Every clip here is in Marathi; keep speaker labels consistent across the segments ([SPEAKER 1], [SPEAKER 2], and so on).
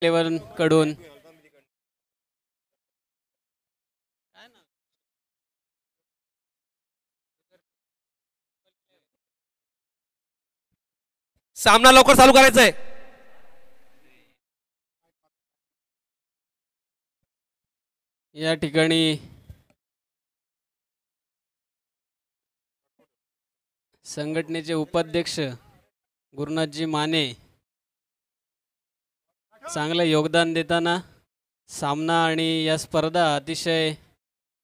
[SPEAKER 1] 11 कडून
[SPEAKER 2] सामना लवकर चालू करायचा आहे.
[SPEAKER 1] या ठिकाणी संघटनेचे उपाध्यक्ष गुरुनाथजी माने चांगलं योगदान देताना सामना आणि या स्पर्धा अतिशय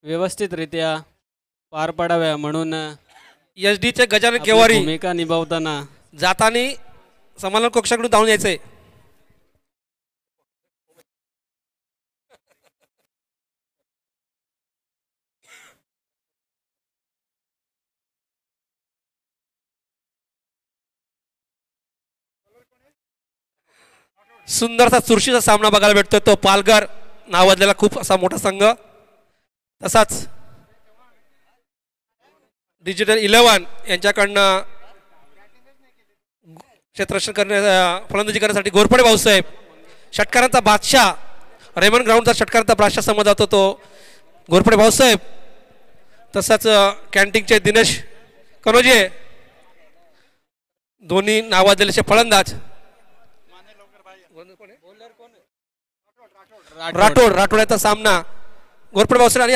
[SPEAKER 1] व्यवस्थितरित्या पार पाडाव्या म्हणून
[SPEAKER 2] SD चे गजानन
[SPEAKER 1] आपली
[SPEAKER 2] केवारी
[SPEAKER 1] भूमिका निभावताना
[SPEAKER 2] जाताना समालोचन कक्षाकडून धावून यायचंय. सुंदरसा चुरशीचा सामना बघायला भेटतोय. तो पालघर नावाजलेला खूप असा मोठा संघ, तसाच डिजिटल 11 यांच्याकडनं क्षेत्ररक्षण फलंदाजी करण्यासाठी घोरपडे भाऊसाहेब, षटकारांचा बादशाह रेमन ग्राउंडचा षटकारांचा बादशाह समजला जातो तो घोरपडे भाऊसाहेब. तसाच कॅन्टीनचे दिनेश कनोजे, दोन्ही नावाजलेले फलंदाज. राठोड सामना घोरपडे भाऊसाहेब आणि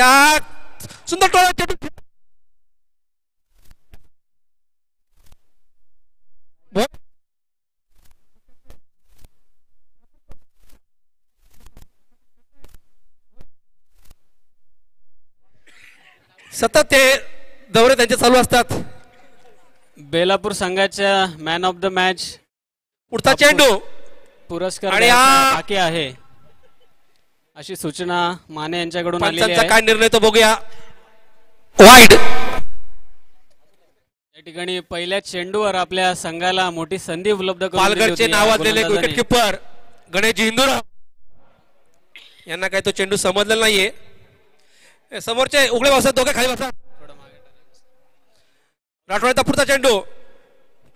[SPEAKER 2] सुंदर टोळा सतत ते दौरे त्यांचे चालू असतात.
[SPEAKER 1] बेलापूर संघाच्या मॅन ऑफ द मॅच
[SPEAKER 2] पुढचा चेंडू
[SPEAKER 1] पुरस्कार
[SPEAKER 2] आणि
[SPEAKER 1] बाकी आहे अशी सूचना माने यांच्याकडून आलेली आहे.
[SPEAKER 2] काय निर्णय तो बघूया. वाईड
[SPEAKER 1] या ठिकाणी पहिल्या चेंडूवर आपल्या संघाला मोठी संधी उपलब्ध करून
[SPEAKER 2] पालघरचे नावाजलेले विकेट किपर गणेश हिंदूराव यांना काय तो चेंडू समजलेला नाहीये. समोरचे उघडे बसतात, दोघे खाली बसतात. राठोडचा पुढचा चेंडू,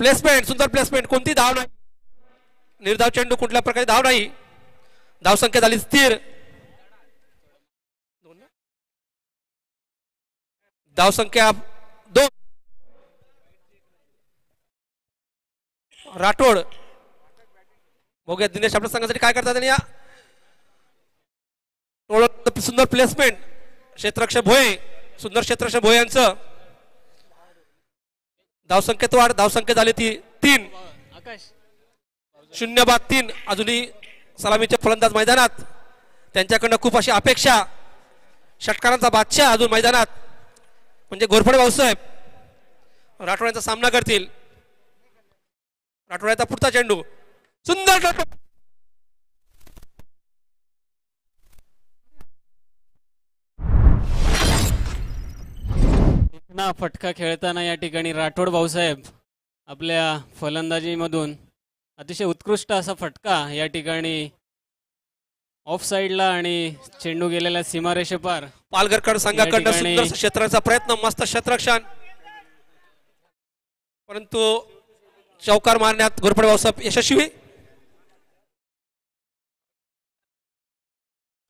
[SPEAKER 2] प्लेसमेंट, सुंदर प्लेसमेंट, कोणती धाव नाही, निर्धाव चेंडू, कुठल्या प्रकारे धाव नाही. धाव संख्या झाली स्थिर. धाव संख्या 2. राठोड बघूया दिनेश आपल्या संघासाठी काय करतात. आणि या सुंदर प्लेसमेंट, क्षेत्ररक्षक भोये, सुंदर क्षेत्ररक्षक भोये यांचं. धावसंख्येत वाढ, धावसंख्या झाली ती 3. 0-3. अजूनही सलामीचे फलंदाज मैदानात, त्यांच्याकडनं खूप अशी अपेक्षा. षटकारांचा बादशाह अजून मैदानात म्हणजे घोरपडे भाऊसाहेब राठोड्यांचा सामना करतील. राठोड्याचा पुढचा चेंडू, सुंदर
[SPEAKER 1] फटका खेळताना या ठिकाणी राठोड भाऊसाहेब आपल्या फलंदाजीमधून अतिशय उत्कृष्ट असा फटका या ठिकाणी ऑफ साइडला आणि चेंडू गेलेला सीमारेषेपार.
[SPEAKER 2] पालघरकर संघाकडनं सुंदर क्षेत्राचा प्रयत्न, मस्त क्षेत्ररक्षण, परंतु चौकार मारण्यात घोरपडे भाऊसाहेब यशस्वी.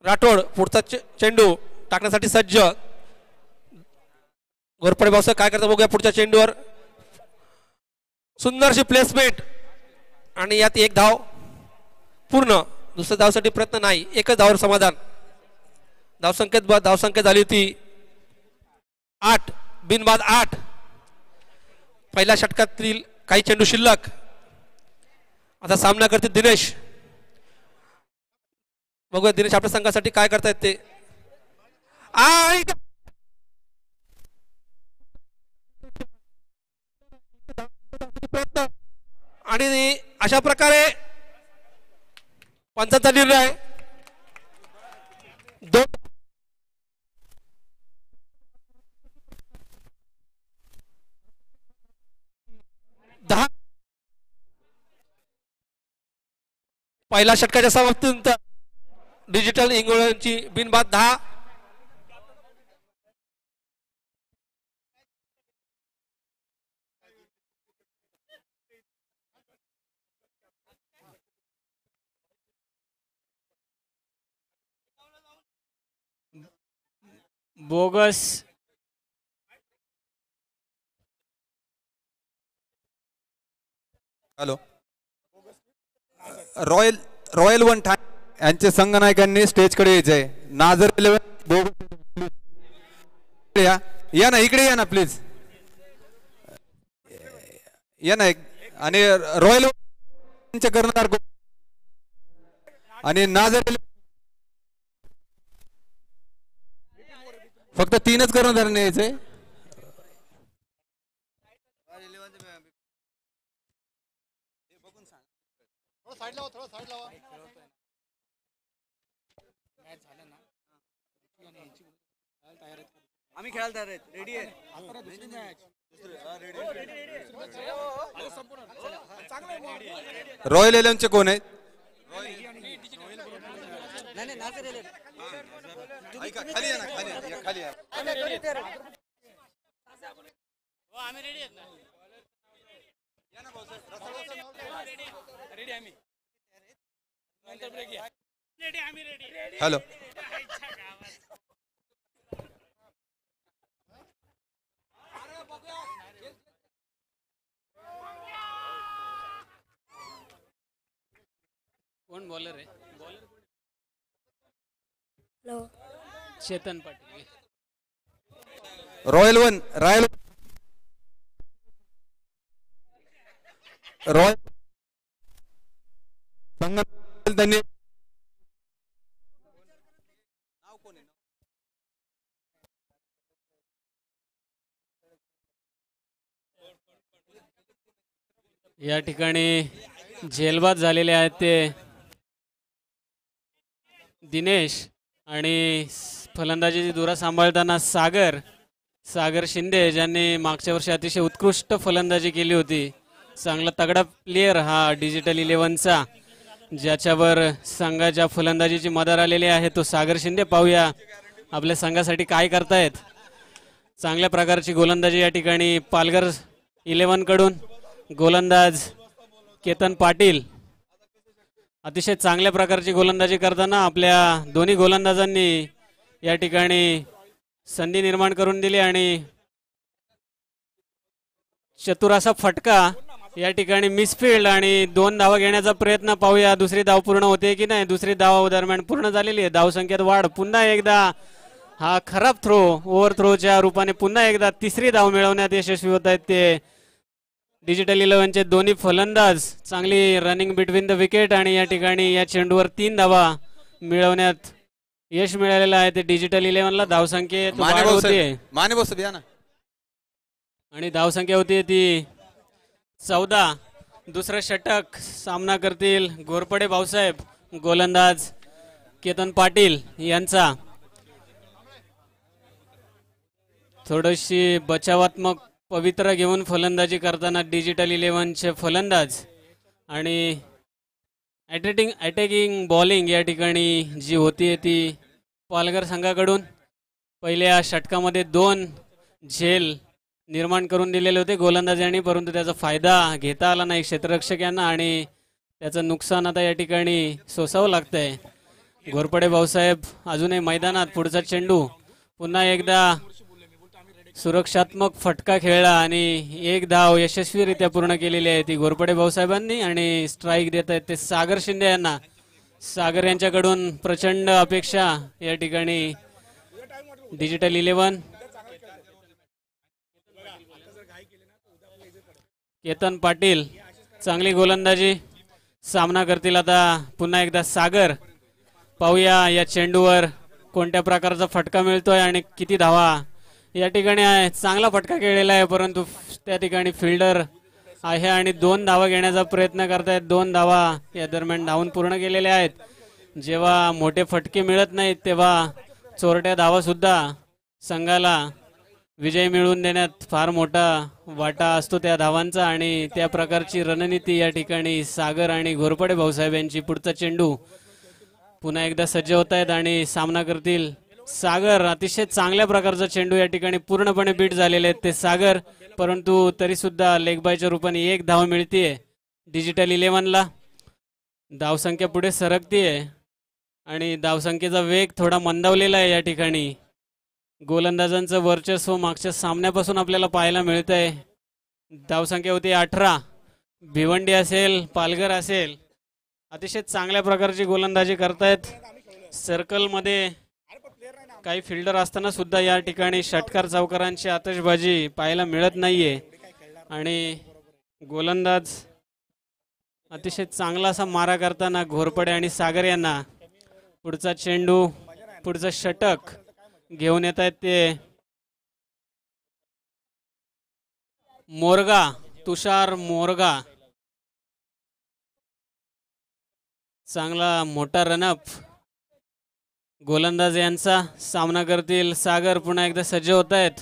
[SPEAKER 2] राठोड पुढचा चेंडू टाकण्यासाठी सज्ज. घोरपडे भाऊसाहेब काय करतात बघूया. पुढच्या चेंडूवर सुंदरशी प्लेसमेंट आणि यात एक धाव पूर्ण. दुसऱ्या धावसाठी प्रयत्न नाही, एकच धावावर समाधान. धावसंख्या झाली होती 8, बिनबाद 8. पहिल्या षटकातील काही चेंडू शिल्लक. आता सामना करते दिनेश. बघूया दिनेश आपल्या संघासाठी काय करतायत ते. प्रयत्न आणि अशा प्रकारे पंचांचा निर्णय 2. पहिल्या षटकाच्या समाप्तीनंतर डिजिटल इंग्लंडची बिनबाद 10.
[SPEAKER 1] Bogus.
[SPEAKER 3] Hello. Royal royal one Thane यांचे संघनायकांनी स्टेजकडे यायचंय. नाझर 11 या ना, इकडे या ना प्लीज. या ना. आणि रॉयल कर्णधार आणि नाझर फक्त 3च कर्णधार न्यायचंय.
[SPEAKER 4] आम्ही खेळायला तयार आहेत. रेडी आहे.
[SPEAKER 3] रॉयल 11चे कोण आहेत? खाली या ना, खाली या. हॅलो.
[SPEAKER 1] कोण बॉलर आहे?
[SPEAKER 5] Hello.
[SPEAKER 1] Chetan Patil.
[SPEAKER 3] Royal one royal royal त्यांनी
[SPEAKER 1] या ठिकाणी झेलबाद झालेले आहेत ते दिनेश आणि फलंदाजीची धुरा सांभाळताना सागर शिंदे, ज्यांनी मागच्या वर्षी अतिशय उत्कृष्ट फलंदाजी केली होती. चांगला तगडा प्लेयर हा डिजिटल 11चा, ज्याच्यावर संघाच्या फलंदाजीची मदर आलेली आहे तो सागर शिंदे. पाहूया आपल्या संघासाठी काय करतायत. चांगल्या प्रकारची गोलंदाजी या ठिकाणी पालघर 11 कडून. गोलंदाज केतन पाटील अतिशय चांगल्या प्रकारची गोलंदाजी करताना आपल्या दोन्ही गोलंदाजांनी या ठिकाणी संधी निर्माण करून दिली आणि चतुर असा फटका या ठिकाणी मिसफिल्ड आणि 2 धावा घेण्याचा प्रयत्न. पाहूया दुसरी धाव पूर्ण होते की नाही. दुसरी धाव दरम्यान पूर्ण झालेली आहे. धावसंख्येत वाढ. पुन्हा एकदा हा खराब थ्रो, ओव्हर थ्रोच्या रूपाने पुन्हा एकदा तिसरी धाव मिळवण्यात यशस्वी होत आहेत ते डिजिटल 11चे दोन्ही फलंदाज. चांगली रनिंग बिटवीन द विकेट आणि या ठिकाणी या चेंडूवर 3 धावा मिळवण्यात यश मिळालेलं आहे ते डिजिटल 11ला. धावसंख्येत वाढ होते आणि धावसंख्या होती ती 14. दुसरं षटक सामना करतील घोरपडे भाऊसाहेब. गोलंदाज केतन पाटील यांचा. थोडीशी बचावात्मक पवित्रा घेऊन फलंदाजी करताना डिजिटल 11चे फलंदाज आणि अटॅकिंग बॉलिंग या ठिकाणी जी होती ती पालघर संघाकडून. पहिल्या षटकामध्ये 2 झेल निर्माण करून दिलेले होते गोलंदाजांनी, परंतु त्याचा फायदा घेता आला नाही क्षेत्ररक्षक यांना आणि त्याचं नुकसान आता या ठिकाणी सोसावं लागतंय. घोरपडे भाऊसाहेब अजूनही मैदानात. पुढचा चेंडू पुन्हा एकदा सुरक्षात्मक फटका खेळला आणि 1 धाव यशस्वीरित्या पूर्ण केलेली आहे ती घोरपडे भाऊसाहेबांनी आणि स्ट्राईक देत आहेत ते सागर शिंदे यांना. सागर यांच्याकडून प्रचंड अपेक्षा या ठिकाणी डिजिटल 11. केतन पाटील चांगली गोलंदाजी. सामना करतील आता पुन्हा एकदा सागर. पाहूया या चेंडूवर कोणत्या प्रकारचा फटका मिळतोय आणि किती धावा. या ठिकाणी चांगला फटका खेळलेला आहे, परंतु त्या ठिकाणी फिल्डर आहे आणि 2 धावा घेण्याचा प्रयत्न करतायत. 2 धावा या दरम्यान धावून पूर्ण केलेल्या आहेत. जेव्हा मोठे फटके मिळत नाहीत तेव्हा चोरट्या धावा सुद्धा संघाला विजय मिळवून देण्यात फार मोठा वाटा असतो त्या धावांचा आणि त्या प्रकारची रणनीती या ठिकाणी सागर आणि घोरपडे भाऊसाहेब यांची. पुढचा चेंडू पुन्हा एकदा सज्ज होत आहेत आणि सामना करतील सागर. अतिशय चांगल्या प्रकारचा चेंडू या ठिकाणी पूर्णपणे बीट झालेले आहेत ते सागर, परंतु तरी सुद्धा लेग बायच्या रूपाने 1 धाव मिळतीये डिजिटल 11ला. धावसंख्या पुढे सरकतीये आणि धावसंख्येचा वेग थोडा मंदावलेला आहे या ठिकाणी. गोलंदाजांचं वर्चस्व मागच्या सामन्यापासून आपल्याला पाहायला मिळतंय. धावसंख्या होती 18. भिवंडी असेल, पालघर असेल, अतिशय चांगल्या प्रकारची गोलंदाजी करतायत. सर्कलमध्ये काही फिल्डर असताना सुद्धा या ठिकाणी षटकार चौकारांची आतषबाजी पाहायला मिळत नाहीये आणि गोलंदाज अतिशय चांगला असा मारा करताना घोरपडे आणि सागर यांना पुढचा चेंडू, पुढचं षटक घेऊन येत आहेत ते मोरगा, तुषार मोरगा. चांगला मोठा रनअप गोलंदाज यांचा सामना करतील. सागर पुन्हा एकदा सज्ज होत आहेत.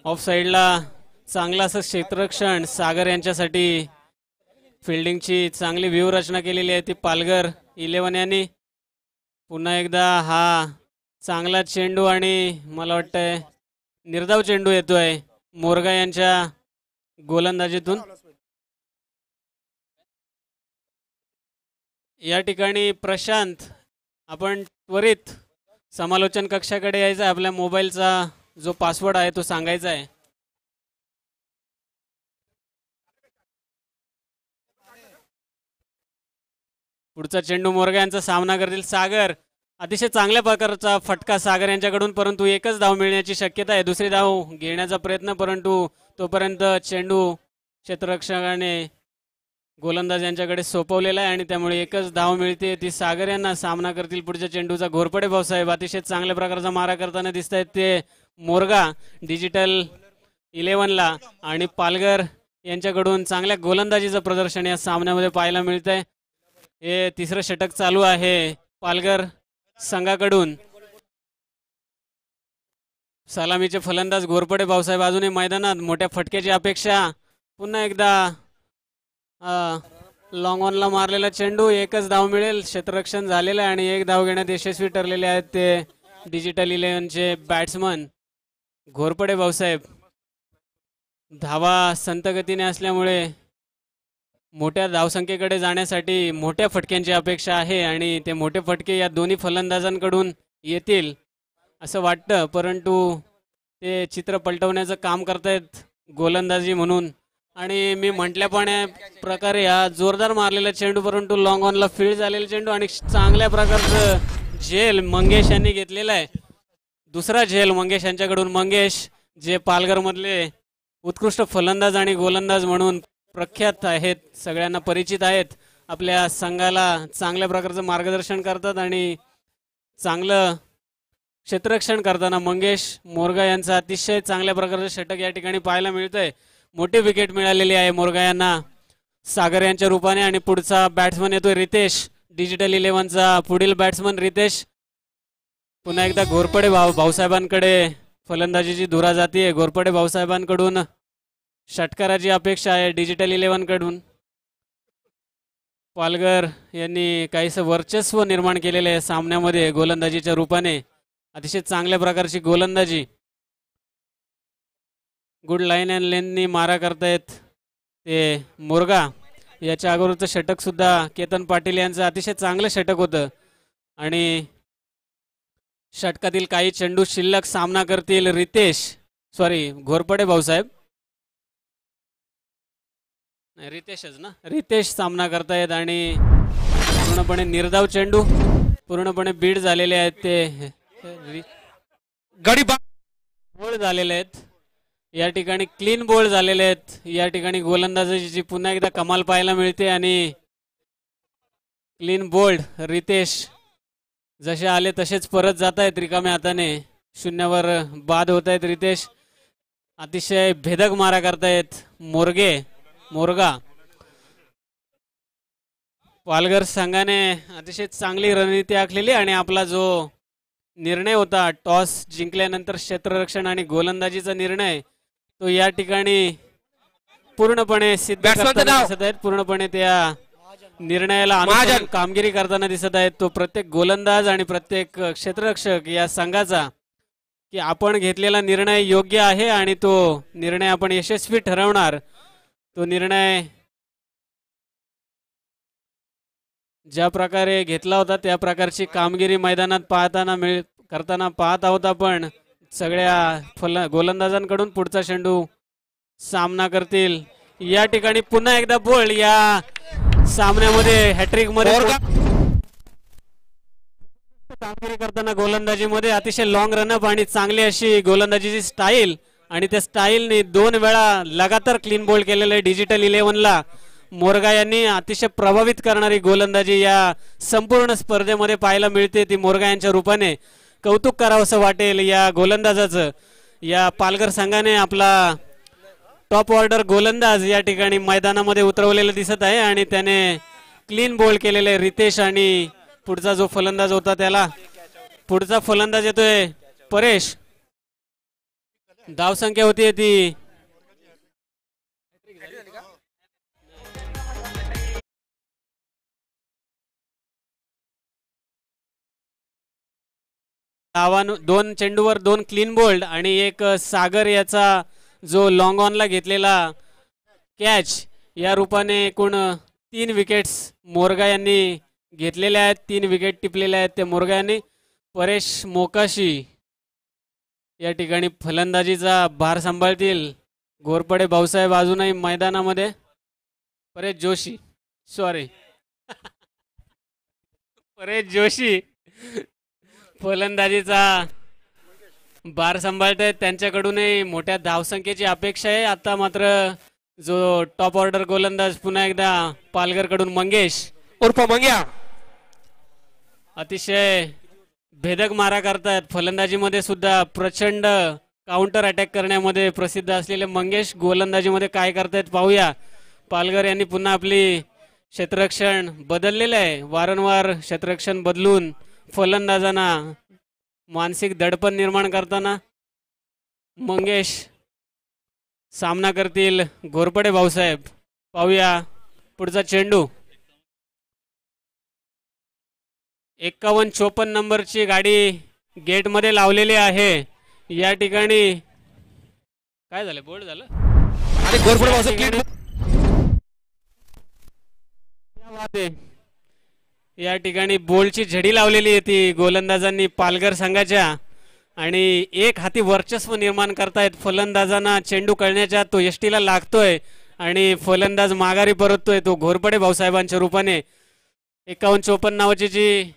[SPEAKER 1] ऑफ साईडला चांगला असं क्षेत्ररक्षण सागर यांच्यासाठी. फिल्डिंगची चांगली व्यूहरचना केलेली आहे ती पालघर 11 यांनी. पुन्हा एकदा हा चांगला चेंडू आणि मला वाटतंय निर्धाव चेंडू येतोय मोरगा यांच्या गोलंदाजीतून. या ठिकाणी प्रशांत, आपण त्वरित समालोचन कक्षाकडे यायचं आहे. आपल्या मोबाईलचा जो पासवर्ड आहे तो सांगायचा आहे. पुढचा चेंडू मोरगा यांचा सामना करतील सागर. अतिशय चांगल्या प्रकारचा फटका सागर यांच्याकडून, परंतु एकच धाव मिळण्याची शक्यता आहे. दुसरी धाव घेण्याचा प्रयत्न, परंतु तोपर्यंत चेंडू क्षेत्ररक्षकाने गोलंदाज यांच्याकडे सोपवलेला आहे आणि त्यामुळे एकच धाव मिळते. ती सागर यांना. सामना करतील पुढच्या चेंडूचा घोरपडे भाऊसाहेब. अतिशय चांगल्या प्रकारचा मारा करताना दिसत आहेत ते मोरगा डिजिटल 11ला. आणि पालघर यांच्याकडून चांगल्या गोलंदाजीचं प्रदर्शन या सामन्यामध्ये पाहायला मिळत आहे. हे तिसरं षटक चालू आहे पालघर संघाकडून. सलामीचे फलंदाज घोरपडे भाऊसाहेब अजूनही मैदानात. मोठ्या फटक्याची अपेक्षा. पुन्हा एकदा लॉंग ऑनला मारलेला चेंडू. एकच धाव मिळेल. क्षेत्ररक्षण झालेलं आहे आणि एक धाव घेण्यात यशस्वी ठरलेले आहेत ते डिजिटल 11चे बॅट्समन घोरपडे भाऊसाहेब. धावा संतगतीने असल्यामुळे मोठ्या धावसंख्येकडे जाण्यासाठी मोठ्या फटक्यांची अपेक्षा आहे आणि ते मोठे फटके या दोन्ही फलंदाजांकडून येतील असं वाटतं, परंतु ते चित्र पलटवण्याचं काम करतायत गोलंदाजी म्हणून. आणि मी म्हटल्याप्रकारे हा जोरदार मारलेला चेंडू, परंतु लॉंग ऑनला फील्ड झालेला चेंडू आणि चांगल्या प्रकारचं झेल मंगेश यांनी घेतलेला आहे. दुसरा झेल मंगेश यांच्याकडून. मंगेश जे पालघरमधले उत्कृष्ट फलंदाज आणि गोलंदाज म्हणून प्रख्यात आहेत, सगळ्यांना परिचित आहेत. आपल्या संघाला चांगल्या प्रकारचं मार्गदर्शन करतात आणि चांगलं क्षेत्ररक्षण करताना मंगेश मोरगा यांचा अतिशय चांगल्या प्रकारचं षटक या ठिकाणी पाहायला मिळतंय. मोठी विकेट मिळालेली आहे मोरगा यांना सागर यांच्या रूपाने. आणि पुढचा बॅट्समन येतोय रितेश, डिजिटल 11चा पुढील बॅट्समन रितेश. पुन्हा एकदा घोरपडे भाऊसाहेबांकडे फलंदाजीची धुरा जातीये. घोरपडे भाऊसाहेबांकडून षटकाराची अपेक्षा आहे डिजिटल 11 कडून. पालघर यांनी काहीसं वर्चस्व निर्माण केलेले आहे सामन्यामध्ये गोलंदाजीच्या रूपाने. अतिशय चांगल्या प्रकारची गोलंदाजी. गुड लाईन अँड लेननी मारा करतायत ते मोरगा. याच्या अगोदरचं षटक सुद्धा केतन पाटील यांचं अतिशय चांगलं षटक होतं. आणि षटकातील काही चेंडू शिल्लक. सामना करतील घोरपडे भाऊसाहेब. रितेशच ना, रितेश सामना करतायत आणि पूर्णपणे निर्धाव चेंडू, पूर्णपणे बीड झालेले आहेत ते
[SPEAKER 2] गडी
[SPEAKER 1] बोल्ड झालेले आहेत. या ठिकाणी क्लीन बोल्ड झालेले आहेत. या ठिकाणी गोलंदाजीची पुन्हा एकदा कमाल पाहायला मिळते आणि क्लीन बोल्ड. रितेश जसे आले तसेच परत जात आहेत रिकाम्या हाताने. शून्यावर बाद होत आहेत रितेश. अतिशय भेदक मारा करतायत मोरगा. पालघर संघाने अतिशय चांगली रणनीती आखलेली आणि आपला जो निर्णय होता टॉस जिंकल्यानंतर क्षेत्ररक्षण आणि गोलंदाजीचा निर्णय, तो या ठिकाणी पूर्णपणे सिद्ध करताना दिसत आहेत. पूर्णपणे त्या निर्णयाला अनुसरून कामगिरी करताना दिसत आहेत. तो प्रत्येक गोलंदाज आणि प्रत्येक क्षेत्ररक्षक या संघाचा की आपण घेतलेला निर्णय योग्य आहे आणि तो निर्णय आपण यशस्वी ठरवणार. तो निर्णय ज्या प्रकारे घेतला होता त्या प्रकारची कामगिरी मैदानात करताना पाहत आहोत आपण. सगळ्या गोलंदाजांकडून पुढचा चेंडू सामना करतील. या ठिकाणी पुन्हा एकदा बोल्ड या सामन्यामध्ये हॅट्रिक मध्ये कामगिरी करताना गोलंदाजीमध्ये अतिशय लॉंग रनअप आणि चांगली अशी गोलंदाजीची स्टाईल आणि त्या स्टाईलने 2 वेळा लगातार क्लीन बोल्ड केलेले डिजिटल 11ला मोरगा यांनी अतिशय प्रभावित करणारी गोलंदाजी या संपूर्ण स्पर्धेमध्ये पाहायला मिळते. ती मोरगा यांच्या रूपाने कौतुक करावंसं वाटेल या गोलंदाजाचं. या पालघर संघाने आपला टॉप ऑर्डर गोलंदाज या ठिकाणी मैदानामध्ये उतरवलेला दिसत आहे आणि त्याने क्लीन बोल्ड केलेले रितेश आणि पुढचा जो फलंदाज होता त्याला. पुढचा फलंदाज येतोय परेश. धावसंख्या होती ती दोन चेंडूवर 2 क्लीन बोल्ड आणि एक सागर याचा जो लॉंग ऑनला घेतलेला कॅच या रूपाने एकूण 3 विकेट्स मोरगा यांनी घेतलेल्या आहेत. 3 विकेट टिपलेल्या आहेत त्या मोरगा यांनी. परेश मोकाशी या ठिकाणी फलंदाजीचा भार सांभाळतील. घोरपडे भाऊसाहेब अजूनही मैदानामध्ये. परेश जोशी परेश जोशी फलंदाजीचा भार सांभाळतायत. त्यांच्याकडूनही मोठ्या धावसंख्येची अपेक्षा आहे. आता मात्र जो टॉप ऑर्डर गोलंदाज पुन्हा एकदा पालघरकडून मंगेश
[SPEAKER 2] उर्फ मंग्या
[SPEAKER 1] अतिशय भेदक मारा करतायत. फलंदाजीमध्ये सुद्धा प्रचंड काउंटर अटॅक करण्यामध्ये प्रसिद्ध असलेले मंगेश गोलंदाजीमध्ये काय करतायत पाहूया. पालघर यांनी पुन्हा आपली क्षेत्ररक्षण बदललेलं आहे. वारंवार क्षेत्ररक्षण बदलून फलंदाजांना मानसिक दडपण निर्माण करताना मंगेश सामना करतील घोरपडे भाऊसाहेब. पाहूया पुढचा चेंडू. 51-54 नंबरची गाडी गेटमध्ये लावलेली आहे. या ठिकाणी काय झालं? बोल्ड झालं
[SPEAKER 2] आणि घोरपडे भाऊसाहेब
[SPEAKER 1] या ठिकाणी बोलची झडी लावलेली आहे ती गोलंदाजांनी पालघर संघाच्या आणि एक हाती वर्चस्व निर्माण करतायत. फलंदाजांना चेंडू कळण्याच्या तो यष्टीला लागतोय आणि फलंदाज माघारी परततोय तो घोरपडे भाऊसाहेबांच्या रूपाने. 51-54 नावाची जी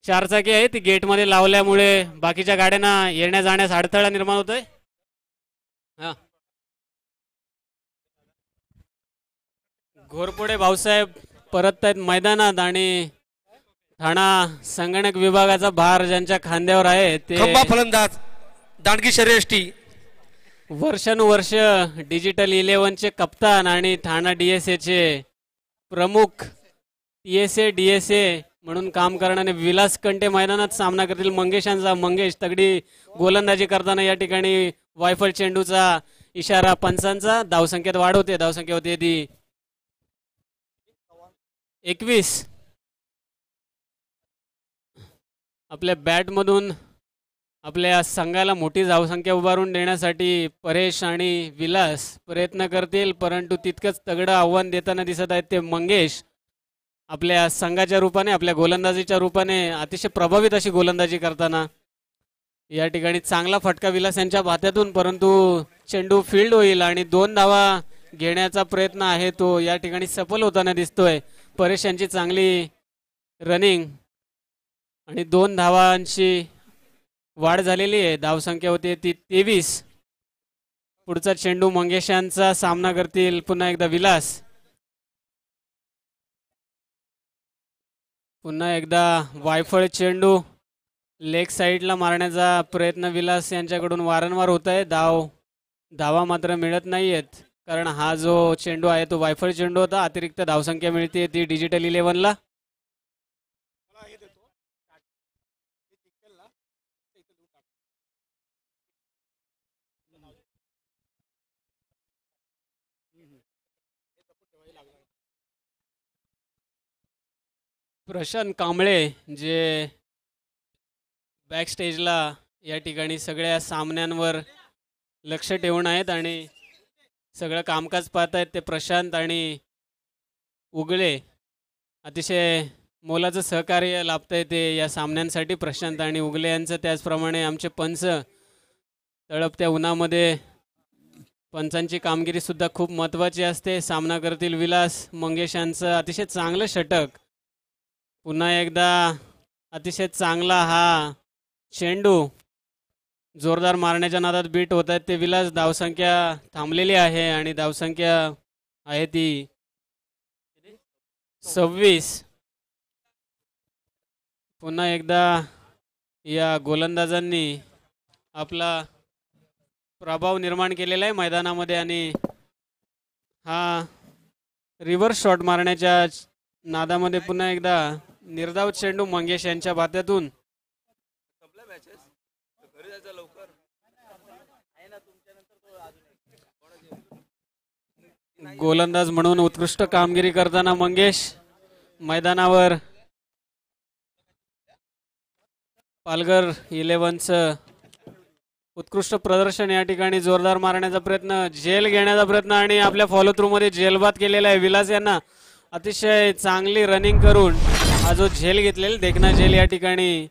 [SPEAKER 1] चारचाकी आहे ती गेटमध्ये लावल्यामुळे बाकीच्या गाड्यांना येण्या जाण्यास अडथळा निर्माण होतोय. घोरपडे भाऊसाहेब परत आहेत मैदानात आणि ठाणा संगणक विभागाचा भार ज्यांच्या खांद्यावर आहे ते
[SPEAKER 2] फलंदाज दांडगी शर्यष्टी
[SPEAKER 1] वर्षानुवर्ष डिजिटल 11चे कप्तान आणि ठाणा DSA चे प्रमुख TSA DSA म्हणून काम करणारे विलास कंटे मैदानात सामना करतील मंगेशांचा. मंगेश तगडी गोलंदाजी करताना या ठिकाणी वायफळ चेंडूचा इशारा पंचांचा. धावसंख्येत वाढ होते. धावसंख्या होती ती 21. आपल्या बॅटमधून आपल्या संघाला मोठी धावसंख्या उभारून देण्यासाठी परेश आणि विलास प्रयत्न करतील परंतु तितकंच तगडं आव्हान देताना दिसत आहेत ते मंगेश. आपल्या संघाच्या रूपाने आपल्या गोलंदाजीच्या रूपाने अतिशय प्रभावित अशी गोलंदाजी करताना या ठिकाणी चांगला फटका विलास यांच्या भात्यातून परंतु चेंडू फील्ड होईल आणि 2 धावा घेण्याचा प्रयत्न आहे तो या ठिकाणी सफल होताना दिसतोय. परेश यांची चांगली रनिंग आणि 2 धावांची वाढ झालेली आहे. धावसंख्या होती ती 23. पुढचा चेंडू मंगेश यांचा सामना करतील पुन्हा एकदा विलास. पुन्हा एकदा वायफळ चेंडू लेग साईडला मारण्याचा प्रयत्न विलास यांच्याकडून वारंवार होत आहे. धावा मात्र मिळत नाहीयेत कारण हा जो चेंडू आहे तो वायफळ चेंडू होता. अतिरिक्त धावसंख्या मिळते ती डिजिटल 11ला. प्रशांत कांबळे जे बॅक स्टेजला या ठिकाणी सगळ्या सामन्यांवर लक्ष ठेवून आहेत आणि सगळं कामकाज पाहत आहेत ते प्रशांत आणि उगळे. अतिशय मोलाचं सहकार्य लाभतंय ते या सामन्यांसाठी प्रशांत आणि उगले यांचं. त्याचप्रमाणे आमचे पंच तळपत्या उन्हामध्ये पंचांची कामगिरी सुद्धा खूप महत्त्वाची असते. सामना करतील विलास मंगेश यांचं अतिशय चांगलं षटक. पुन्हा एकदा अतिशय चांगला हा चेंडू जोरदार मारण्याच्या नादात बीट होत आहेत ते विलास. धावसंख्या थांबलेली आहे आणि धावसंख्या आहे ती 26. पुन्हा एकदा या गोलंदाजांनी आपला प्रभाव निर्माण केलेला आहे मैदानामध्ये आणि हा रिव्हर्स शॉट मारण्याच्या नादामध्ये पुन्हा एकदा निर्धाव चेंडू मंगेश यांच्या बात्यातून. गोलंदाज म्हणून उत्कृष्ट कामगिरी करताना मंगेश मैदानावर. पालघर 11चं उत्कृष्ट प्रदर्शन या ठिकाणी. जोरदार मारण्याचा प्रयत्न, झेल घेण्याचा प्रयत्न आणि आपल्या फॉलो थ्रू मध्ये झेलबाद केलेला आहे विलास यांना. अतिशय चांगली रनिंग करून हा जो झेल घेतलेला देखना झेल या ठिकाणी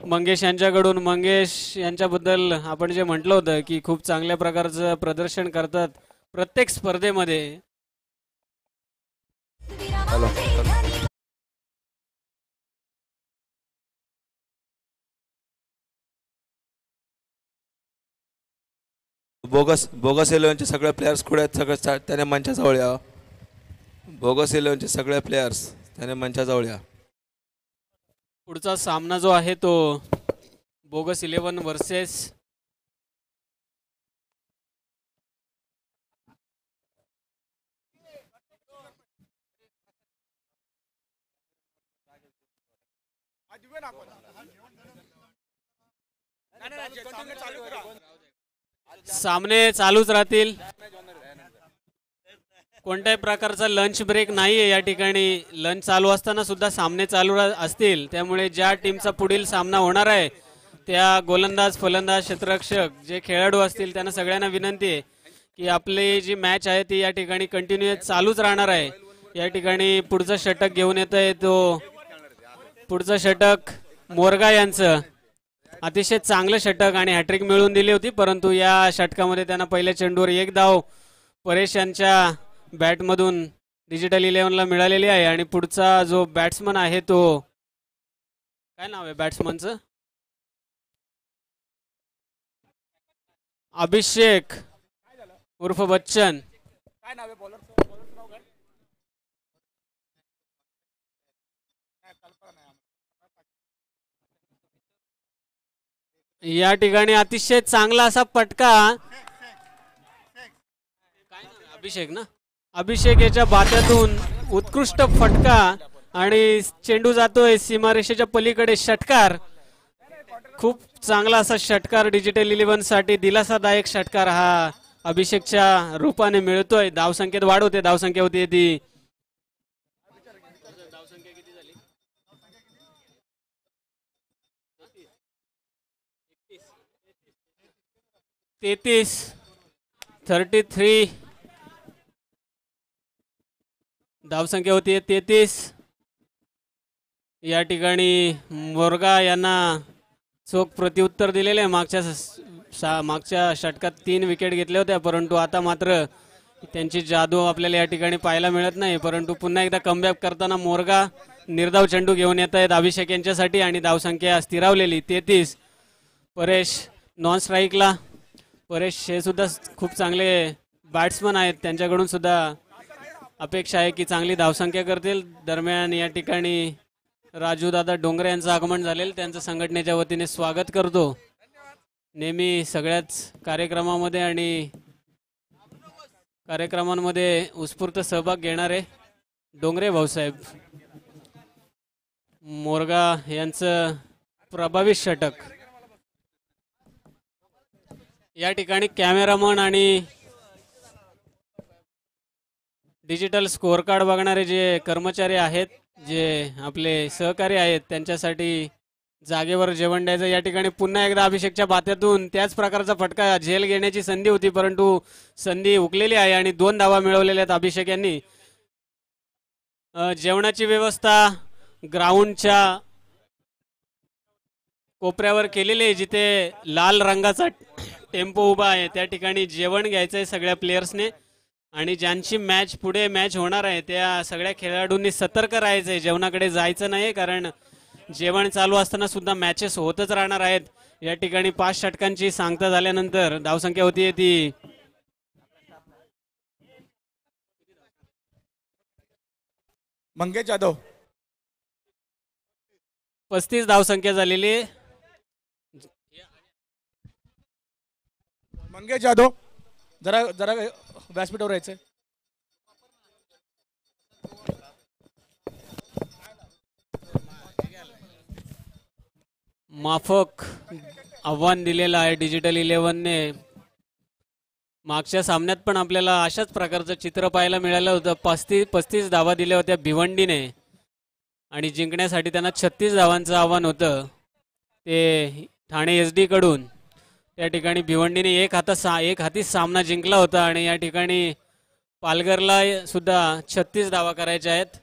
[SPEAKER 1] मंगेश यांच्याकडून. मंगेश यांच्याबद्दल आपण जे म्हटलं होतं की खूप चांगल्या प्रकारचं प्रदर्शन करतात प्रत्येक स्पर्धेमध्ये.
[SPEAKER 5] बोगस 11चे सगळे प्लेयर्स कुठे आहेत? सगळे त्याने मंचाजवळ या. बोगस 11चे सगळे प्लेयर्स त्याने मंचाजवळ या.
[SPEAKER 1] पुढचा सामना जो आहे तो बोगस 11 वर्सेस सामने चालूच राहतील. कोणत्याही प्रकारचा लंच ब्रेक नाहीये या ठिकाणी. लंच चालू असताना सुद्धा सामने चालू असतील. त्यामुळे ज्या टीमचा पुढील सामना होणार आहे त्या गोलंदाज, फलंदाज, क्षेत्ररक्षक जे खेळाडू असतील त्यांना सगळ्यांना विनंती आहे की आपली जी मॅच आहे ती या ठिकाणी कंटिन्यू चालूच राहणार आहे. या ठिकाणी पुढचं षटक घेऊन येत आहे तो पुढचं षटक मोरगा यांचं. अतिशय चांगलं षटक आणि हॅट्रिक मिळवून दिली होती परंतु या षटकामध्ये त्यांना पहिल्या चेंडूवर 1 धाव परेश यांच्या बॅटमधून डिजिटल 11ला मिळालेली आहे. आणि पुढचा जो बॅट्समन आहे तो काय नाव आहे बॅट्समनचं? अभिषेक उर्फ बच्चन. काय नाव आहे बॉलर? या ठिकाणी अतिशय चांगला असा पटका. अभिषेक ना, अभिषेक याच्या बात्यातून उत्कृष्ट फटका आणि चेंडू जातोय सीमारेषेच्या पलीकडे. षटकार, खूप चांगला असा षटकार डिजिटल 11 साठी. दिलासादायक षटकार हा अभिषेकच्या रूपाने मिळतोय. धावसंख्येत वाढ होते. धावसंख्या होती ती 33. धावसंख्या होती 33. या ठिकाणी मोरगा यांना चोख प्रत्युत्तर दिलेले आहे. मागच्या षटकात 3 विकेट घेतल्या होत्या परंतु आता मात्र त्यांची जादू आपल्याला या ठिकाणी पाहायला मिळत नाही. परंतु पुन्हा एकदा कमबॅक करताना मोरगा निर्धाव चेंडू घेऊन येत आहेत अभिषेक यांच्यासाठी आणि धावसंख्या स्थिरावलेली 33. परेश नॉन स्ट्राईकला. परेश हे सुद्धा खूप चांगले बॅट्समन आहेत. त्यांच्याकडून सुद्धा अपेक्षा आहे की चांगली धावसंख्या करतील. दरम्यान या ठिकाणी राजू दादा डोंगरे यांचं आगमन झालेलं. त्यांचं संघटनेच्या वतीने स्वागत करतो. नेहमी सगळ्याच कार्यक्रमामध्ये आणि कार्यक्रमांमध्ये उत्स्फूर्त सहभाग घेणारे डोंगरे भाऊसाहेब. मोरगा यांचं प्रभावी षटक. या ठिकाणी कॅमेरामन आणि डिजिटल स्कोअर कार्ड बघणारे जे कर्मचारी आहेत, जे आपले सहकारी आहेत, त्यांच्यासाठी जागेवर जेवण द्यायचं. या ठिकाणी पुन्हा एकदा अभिषेकच्या बात्यातून त्याच प्रकारचा फटका. झेल घेण्याची संधी होती परंतु संधी हुकलेली आहे आणि 2 धावा मिळवलेल्या आहेत अभिषेक यांनी. जेवणाची व्यवस्था ग्राउंडच्या कोपऱ्यावर केलेली आहे जिथे लाल रंगाचा टेम्पो उभा आहे त्या ठिकाणी जेवण घ्यायचं आहे सगळ्या प्लेयर्सने आणि ज्यांची पुढे मॅच होणार आहे त्या सगळ्या खेळाडूंनी सतर्क राहायचं आहे. जेवणाकडे जायचं नाही कारण जेवण चालू असताना सुद्धा मॅचेस होतच राहणार आहेत. या ठिकाणी 5 षटकांची सांगता झाल्यानंतर धावसंख्या होती ती 35 धावसंख्या झालेली.
[SPEAKER 6] मंगेश जाधव जरा जरा व्यासपीठावर यायचंय.
[SPEAKER 1] माफक आव्हान दिलेलं आहे डिजिटल 11ने. मागच्या सामन्यात पण आपल्याला अशाच प्रकारचं चित्र पाहायला मिळालं होतं. 35 धावा दिल्या होत्या भिवंडीने आणि जिंकण्यासाठी त्यांना 36 धावांचं आव्हान होतं ते ठाणे SD कडून. त्या ठिकाणी भिवंडीने एक हाती सामना जिंकला होता आणि या ठिकाणी पालघरला सुद्धा 36 धावा करायच्या आहेत.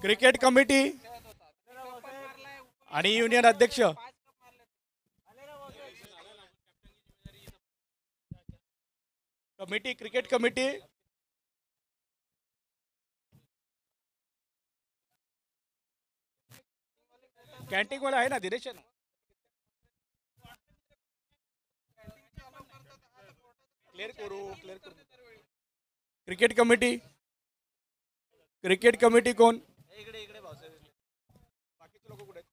[SPEAKER 6] क्रिकेट कमिटी आणि युनियन अध्यक्ष क्रिकेट कमिटी कॅन्टीन वाला आहे ना दिनेश. क्लिअर करू. क्रिकेट कमिटी कोण? बाकीचे लोक कुठे आहेत?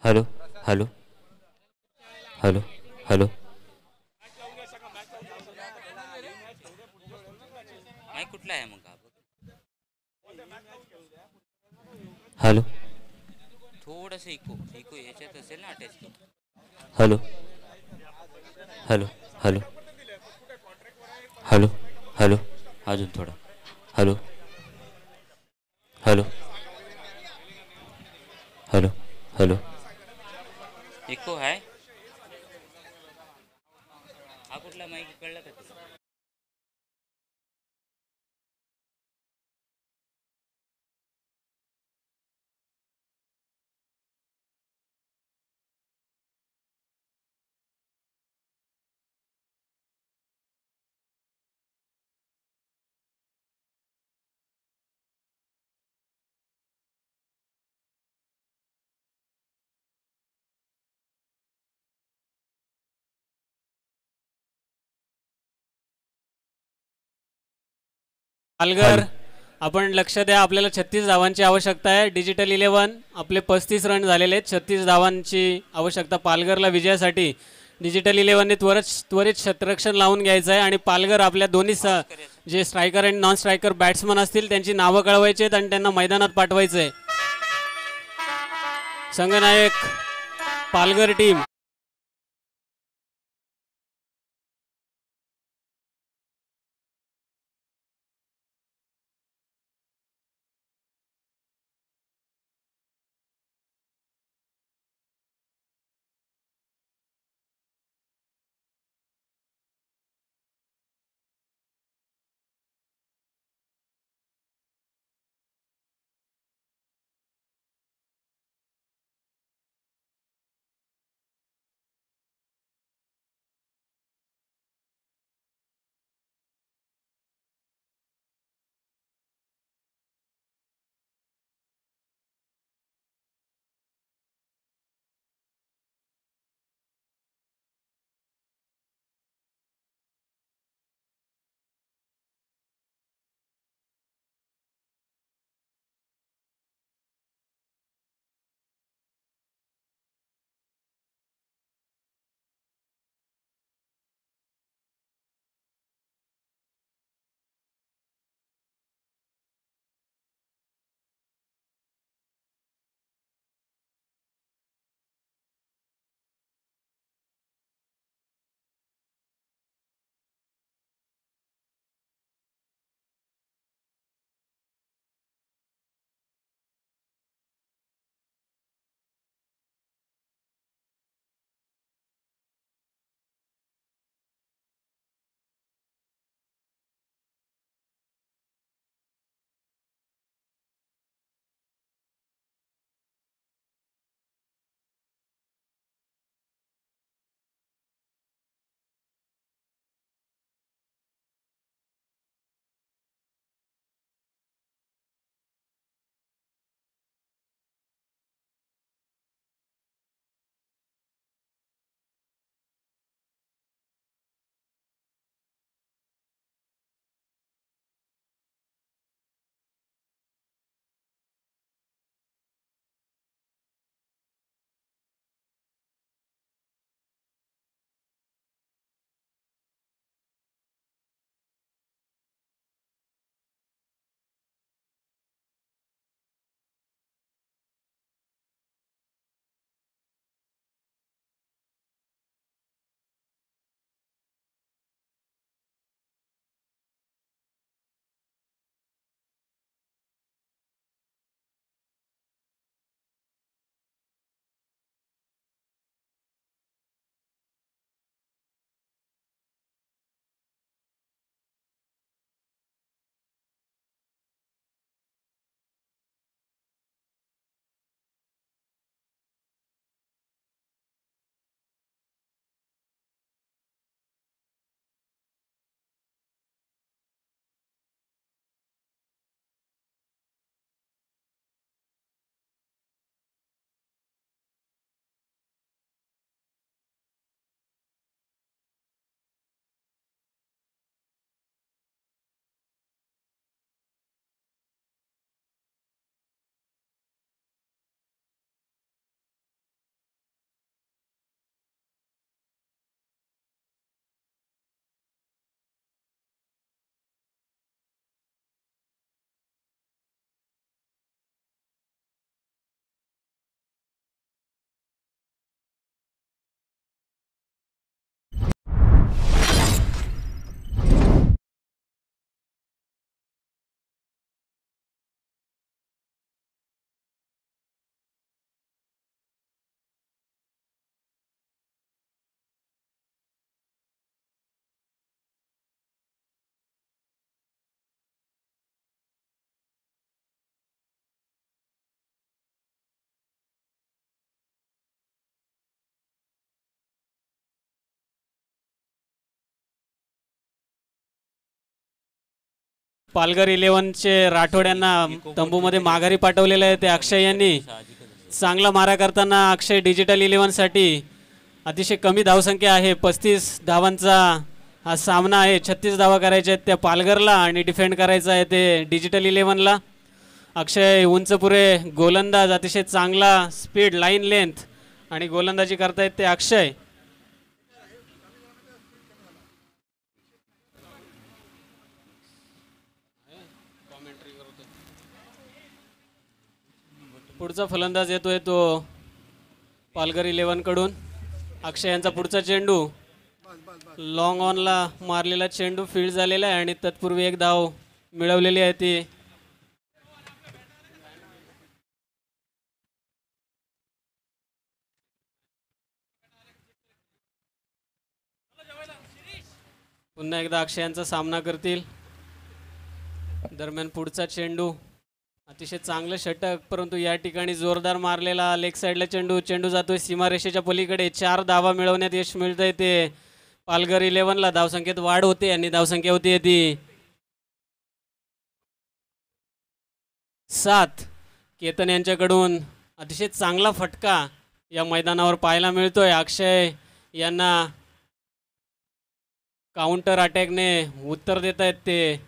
[SPEAKER 7] Hello hello hello hello mic कुठला आहे मग? हॅलो थोडंसं इको इको ह्याच्यात असेल ना attach. Hello hello hello hello hello अजून थोडा. Hello hello hello hello echo आहे हा कुठला माईक कळलं का तुला
[SPEAKER 1] पालघर आपण लक्ष द्या आपल्याला 36 धावांची आवश्यकता आहे. डिजिटल 11 आपले 35 रन झालेले आहेत. 36 धावांची आवश्यकता पालघरला विजयासाठी. डिजिटल 11ने त्वरित क्षेत्ररक्षण लावून घ्यायचं आहे आणि पालघर आपल्या दोन्ही जे स्ट्रायकर आणि नॉन स्ट्रायकर बॅट्समन असतील त्यांची नावं कळवायची आहेत आणि त्यांना मैदानात पाठवायचं आहे. संघनायक पालघर टीम पालघर 11चे राठोड यांना तंबूमध्ये माघारी पाठवलेलं आहे ते अक्षय यांनी. चांगला मारा करताना अक्षय डिजिटल 11साठी अतिशय कमी धावसंख्या आहे, 35 धावांचा हा सामना आहे. 36 धावा करायच्या आहेत त्या पालघरला आणि डिफेंड करायचं आहे ते डिजिटल 11ला. अक्षय उंच पुरे गोलंदाज, अतिशय चांगला स्पीड, लाईन लेंथ आणि गोलंदाजी करतायत ते अक्षय. पुढचा फलंदाज येतोय तो पालघर 11 कडून. अक्षय यांचा पुढचा चेंडू लॉंग ऑनला मारलेला चेंडू फील्ड झालेला आहे आणि तत्पूर्वी एक धाव मिळवलेली आहे ती. पुन्हा एकदा अक्षय यांचा सामना करतील. दरम्यान पुढचा चेंडू अतिशय चांगलं षटक, परंतु या ठिकाणी जोरदार मारलेला लेग साईडला चेंडू जातोय सीमारेषेच्या पलीकडे. 4 धावा मिळवण्यात यश मिळतंय ते पालघर 11ला. धावसंख्येत वाढ होते आणि धावसंख्या होती ती 7. केतन यांच्याकडून अतिशय चांगला फटका या मैदानावर पाहायला मिळतोय. अक्षय यांना काउंटर अटॅकने उत्तर देत आहेत ते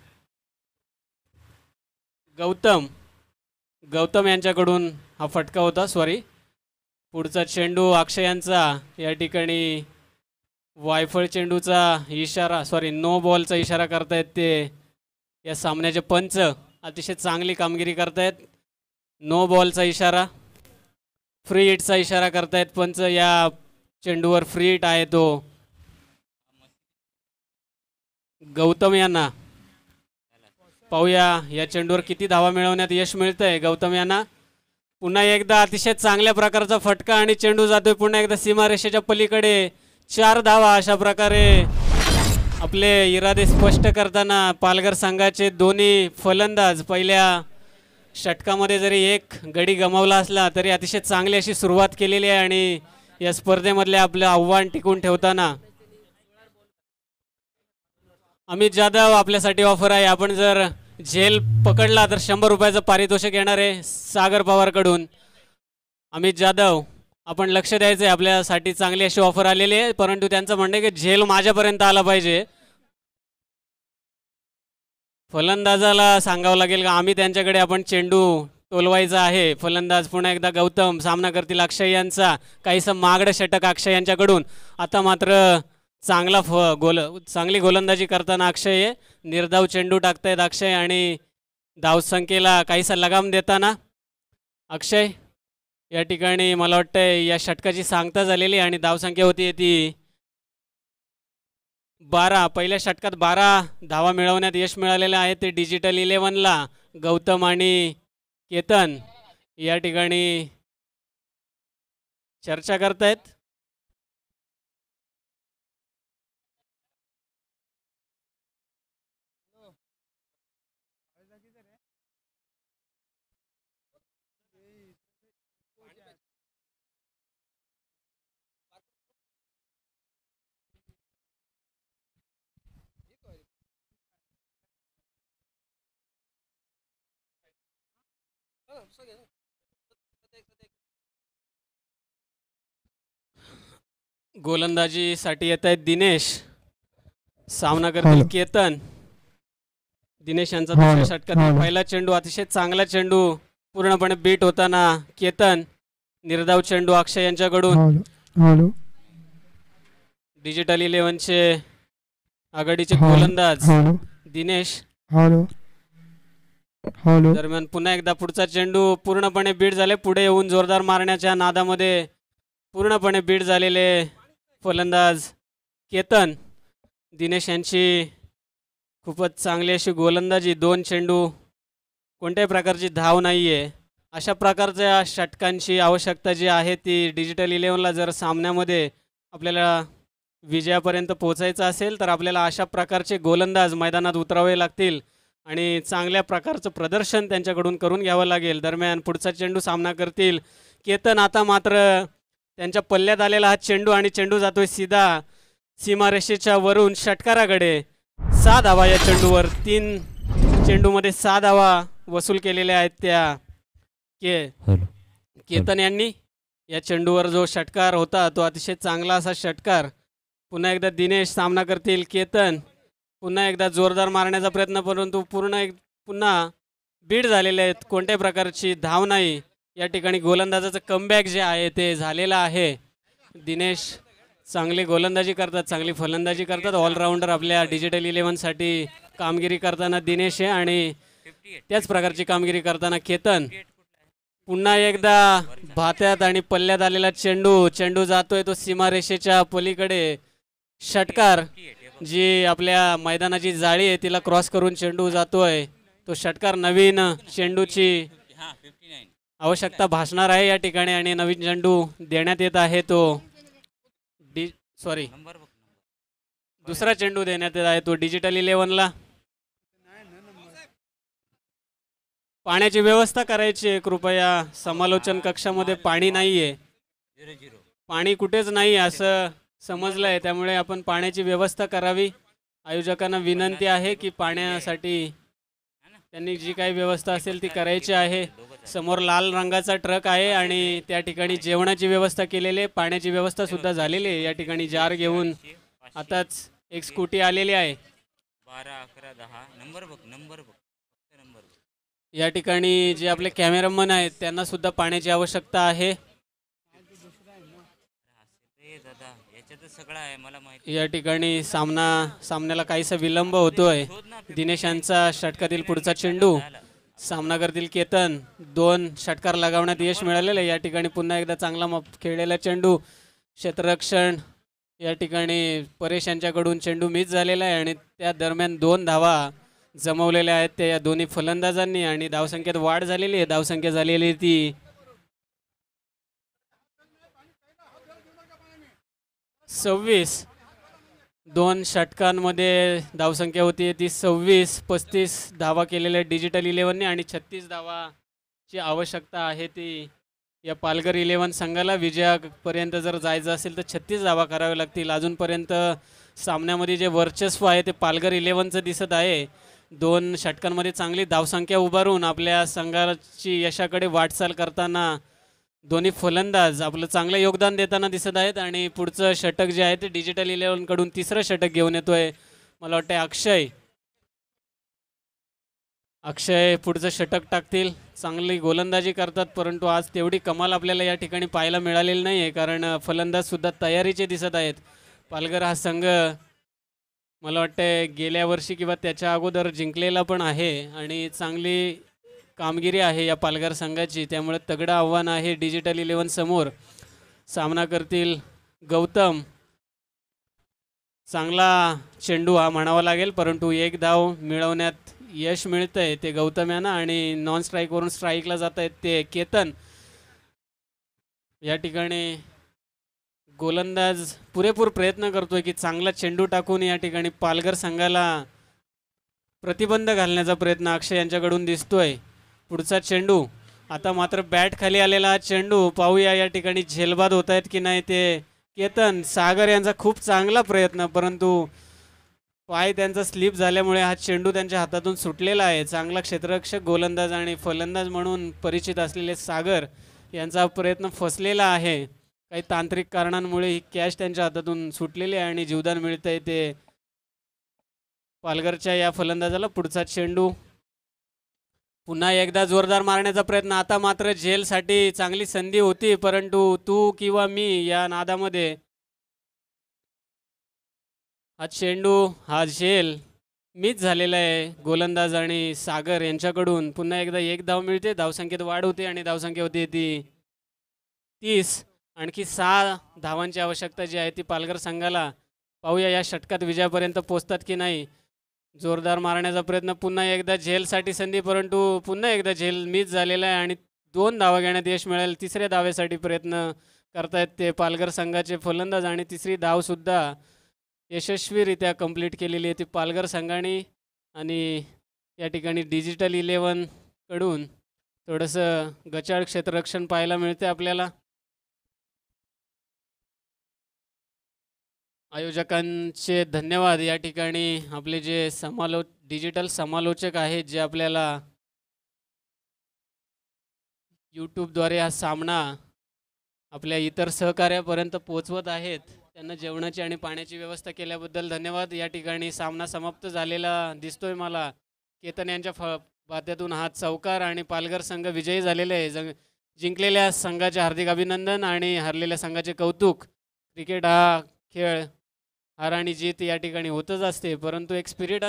[SPEAKER 1] गौतम यांच्याकडून हा फटका होता. पुढचा चेंडू अक्षय यांचा. या ठिकाणी वायफळ चेंडूचा इशारा, नो बॉलचा इशारा करतायत ते या सामन्याचे पंच. अतिशय चांगली कामगिरी करतायत. नो बॉलचा इशारा, फ्री हिटचा इशारा करतायत पंच. या चेंडूवर फ्री हिट आहे तो गौतम यांना. पाहूया या चेंडूवर किती धावा मिळवण्यात यश मिळतंय गौतम यांना. पुन्हा एकदा अतिशय चांगल्या प्रकारचा फटका आणि चेंडू जातोय पुन्हा एकदा सीमारेषेच्या पलीकडे. 4 धावा. अशा प्रकारे आपले इरादे स्पष्ट करताना पालघर संघाचे दोन्ही फलंदाज पहिल्या षटकामध्ये जरी एक गडी गमावला असला तरी अतिशय चांगली अशी सुरुवात केलेली आहे आणि या स्पर्धेमधले आपलं आव्हान टिकून ठेवताना. अमित जाधव आपल्यासाठी ऑफर आहे. आपण जर झेल पकडला तर 100 रुपयाचं पारितोषिक येणार आहे सागर पवारकडून. अमित जाधव आपण लक्ष द्यायचं आहे, आपल्यासाठी चांगली अशी ऑफर आलेली आहे, परंतु त्यांचं म्हणणं आहे की झेल माझ्यापर्यंत आला पाहिजे. फलंदाजाला सांगावं लागेल का आम्ही त्यांच्याकडे आपण चेंडू टोलवायचा आहे. फलंदाज पुन्हा एकदा गौतम सामना करतील अक्षय यांचा. काहीसं मागडं षटक अक्षय यांच्याकडून. आता मात्र चांगली गोलंदाजी करताना अक्षय निर्धाव चेंडू टाकतायत अक्षय आणि धावसंख्येला काहीसा लगाम देताना अक्षय. या ठिकाणी मला वाटतंय या षटकाची सांगता झालेली आणि धावसंख्या होती ती 12. पहिल्या षटकात 12 धावा मिळवण्यात यश मिळालेलं आहे ते डिजिटल 11ला. गौतम आणि केतन या ठिकाणी चर्चा करतायत. गोलंदाजीसाठी येत आहेत दिनेश. सामना करतील केतन. दिनेश यांचा दुसऱ्या षटकात पहिला चेंडू अतिशय चांगला चेंडू पूर्णपणे बीट होताना केतन. निर्धाव चेंडू अक्षय यांच्याकडून. डिजिटल 11चे आघाडीचे गोलंदाज दिनेश. दरम्यान पुन्हा एकदा पुढचा चेंडू पूर्णपणे बीट झाले. पुढे येऊन जोरदार मारण्याच्या नादामध्ये पूर्णपणे बीट झालेले फलंदाज केतन. दिनेश यांची खूपच चांगली अशी गोलंदाजी. 2 चेंडू, कोणत्याही प्रकारची धाव नाही आहे. अशा प्रकारच्या षटकांची आवश्यकता जी आहे ती डिजिटल 11ला जर सामन्यामध्ये आपल्याला विजयापर्यंत पोहोचायचं असेल तर आपल्याला अशा प्रकारचे गोलंदाज मैदानात उतरावे लागतील आणि चांगल्या प्रकारचं प्रदर्शन त्यांच्याकडून करून घ्यावं लागेल. दरम्यान पुढचा चेंडू सामना करतील केतन. आता मात्र त्यांच्या पल्ल्यात आलेला हा चेंडू आणि चेंडू जातोय सीधा सीमारेषेच्या वरून षटकाराकडे. 6 धावा या चेंडूवर. 3 चेंडूमध्ये 6 धावा वसूल केलेल्या आहेत त्या केतन यांनी. या चेंडूवर जो षटकार होता तो अतिशय चांगला असा षटकार. पुन्हा एकदा दिनेश सामना करतील. केतन पुन्हा एकदा जोरदार मारण्याचा प्रयत्न, परंतु पुन्हा बीट झालेले आहेत. कोणत्याही प्रकारची धाव नाही. या ठिकाणी गोलंदाजाचं कमबॅक जे आहे ते झालेलं आहे. दिनेश चांगली गोलंदाजी करतात, चांगली फलंदाजी करतात. ऑलराऊंडर आपल्या डिजिटल 11साठी कामगिरी करताना दिनेश आहे आणि त्याच प्रकारची कामगिरी करताना केतन. पुन्हा एकदा भात्यात आणि पल्ल्यात आलेला चेंडू जातोय तो सीमारेषेच्या पलीकडे. षटकार जी आपल्या मैदानाची जाळी आहे तिला क्रॉस करून चेंडू जातोय. तो षटकार नवीन चेंडूची आवश्यकता भासणार आहे या ठिकाणी आणि नवीन चेंडू देण्यात येत आहे. तो दुसरा चेंडू देण्यात येत आहे तो डिजिटल 11ला. पाण्याची व्यवस्था करायची आहे कृपया. समालोचन कक्षामध्ये पाणी नाहीये, पाणी कुठेच नाही असं समजलंय, त्यामुळे आपण पाण्याची व्यवस्था करावी. आयोजकांना विनंती आहे की पाण्यासाठी त्यांनी जी काही व्यवस्था असेल ती करायची आहे. समोर लाल रंगाचा ट्रक आहे आणि त्या ठिकाणी जेवणाची व्यवस्था केलेली आहे, पाण्याची व्यवस्था सुद्धा झालेली आहे. या ठिकाणी जार घेऊन आताच एक स्कूटी आलेली आहे.
[SPEAKER 7] 12, 11, 10 नंबर बघ.
[SPEAKER 1] या ठिकाणी जे आपले कॅमेरामन आहेत त्यांना सुद्धा पाण्याची आवश्यकता आहे.
[SPEAKER 7] सगळं आहे मला माहिती.
[SPEAKER 1] या ठिकाणी सामन्याला काहीसा विलंब होतोय. दिनेशांचा षटकातील पुढचा चेंडू. सामना करतील केतन. 2 षटकार लगावण्यात यश मिळालेलं आहे. या ठिकाणी पुन्हा एकदा चांगला खेळलेला चेंडू. क्षेत्ररक्षण या ठिकाणी परेश यांच्याकडून चेंडू मिस झालेला आहे आणि त्या दरम्यान 2 धावा जमवलेल्या आहेत त्या या दोन्ही फलंदाजांनी आणि धावसंख्येत वाढ झालेली आहे. धावसंख्या झालेली ती 26. 2 षटकांमध्ये धावसंख्या होती ती 26. 35 धावा केलेल्या डिजिटल 11ने आणि 36 धावाची आवश्यकता आहे ती या पालघर 11 संघाला. विजयापर्यंत जर जायचं असेल तर 36 धावा कराव्या लागतील. अजूनपर्यंत सामन्यामध्ये जे वर्चस्व आहे ते पालघर 11चं दिसत आहे. 2 षटकांमध्ये चांगली धावसंख्या उभारून आपल्या संघाची यशाकडे वाटचाल करताना दोन्ही फलंदाज आपलं चांगलं योगदान देताना दिसत आहेत. आणि पुढचं षटक जे आहे ते डिजिटल 11 कडून तिसरं षटक घेऊन येतोय. मला वाटतं अक्षय पुढचं षटक टाकतील. चांगली गोलंदाजी करतात, परंतु आज तेवढी कमाल आपल्याला या ठिकाणी पाहायला मिळालेली नाही आहे, कारण फलंदाज सुद्धा तयारीचे दिसत आहेत. पालघर हा संघ मला वाटतं गेल्या वर्षी किंवा त्याच्या अगोदर जिंकलेला पण आहे आणि चांगली कामगिरी आहे या पालघर संघाची, त्यामुळे तगडं आव्हान आहे डिजिटल 11 समोर. सामना करतील गौतम. चांगला चेंडू हा म्हणावा लागेल, परंतु 1 धाव मिळवण्यात यश मिळतंय ते गौतम यांना आणि नॉन स्ट्राईकवरून स्ट्राईकला जात आहेत ते केतन. या ठिकाणी गोलंदाज पुरेपूर प्रयत्न करतोय की चांगला चेंडू टाकून या ठिकाणी पालघर संघाला प्रतिबंध घालण्याचा प्रयत्न अक्षय यांच्याकडून दिसतोय. पुढचा चेंडू. आता मात्र बॅट खाली आलेला हा चेंडू. पाहूया या ठिकाणी झेलबाद होत आहेत की नाही ते. केतन सागर यांचा खूप चांगला प्रयत्न, परंतु पाय त्यांचा स्लिप झाल्यामुळे हा चेंडू त्यांच्या हातातून सुटलेला आहे. चांगला क्षेत्ररक्षक, गोलंदाज आणि फलंदाज म्हणून परिचित असलेले सागर यांचा प्रयत्न फसलेला आहे. काही तांत्रिक कारणांमुळे ही कॅच त्यांच्या हातातून सुटलेली आहे आणि जीवदान मिळतंय ते पालघरच्या या फलंदाजाला. पुढचा चेंडू. पुन्हा एकदा जोरदार मारण्याचा प्रयत्न. आता मात्र झेलसाठी चांगली संधी होती, परंतु तू किंवा मी या नादामध्ये हा चेंडू हा झेल मिस झालेला आहे गोलंदाज आणि सागर यांच्याकडून. पुन्हा एकदा 1 धाव मिळते. धावसंख्येत वाढ होते आणि धावसंख्या होती ती 30. आणखी 6 धावांची आवश्यकता जी आहे ती पालघर संघाला. पाहूया या षटकात विजयापर्यंत पोहोचतात की नाही. जोरदार मारण्याचा प्रयत्न. पुन्हा एकदा झेलसाठी संधी, परंतु पुन्हा एकदा झेल मिस झालेला आहे आणि 2 धावा घेण्यात यश मिळेल. 3ऱ्या धावेसाठी प्रयत्न करतायत ते पालघर संघाचे फलंदाज आणि 3री धावसुद्धा यशस्वीरित्या कंप्लीट केलेली आहे ती पालघर संघाने. आणि या ठिकाणी डिजिटल 11 कडून थोडंसं गचाळ क्षेत्ररक्षण पाहायला मिळते आपल्याला. आयोजकांचे धन्यवाद. या ठिकाणी आपले जे डिजिटल समालोचक आहेत जे आपल्याला यूट्यूबद्वारे हा सामना आपल्या इतर सहकार्यापर्यंत पोहोचवत आहेत, त्यांना जेवणाची आणि पाण्याची व्यवस्था केल्याबद्दल धन्यवाद. या ठिकाणी सामना समाप्त झालेला दिसतोय मला. केतन यांच्या बात्यातून हा चौकार आणि पालघर संघ विजयी झालेले आहे. जिंकलेल्या संघाचे हार्दिक अभिनंदन आणि हरलेल्या संघाचे कौतुक. क्रिकेट हा खेळ हार आणि जीत या ठिकाणी होतच असते, परंतु एक स्पिरिट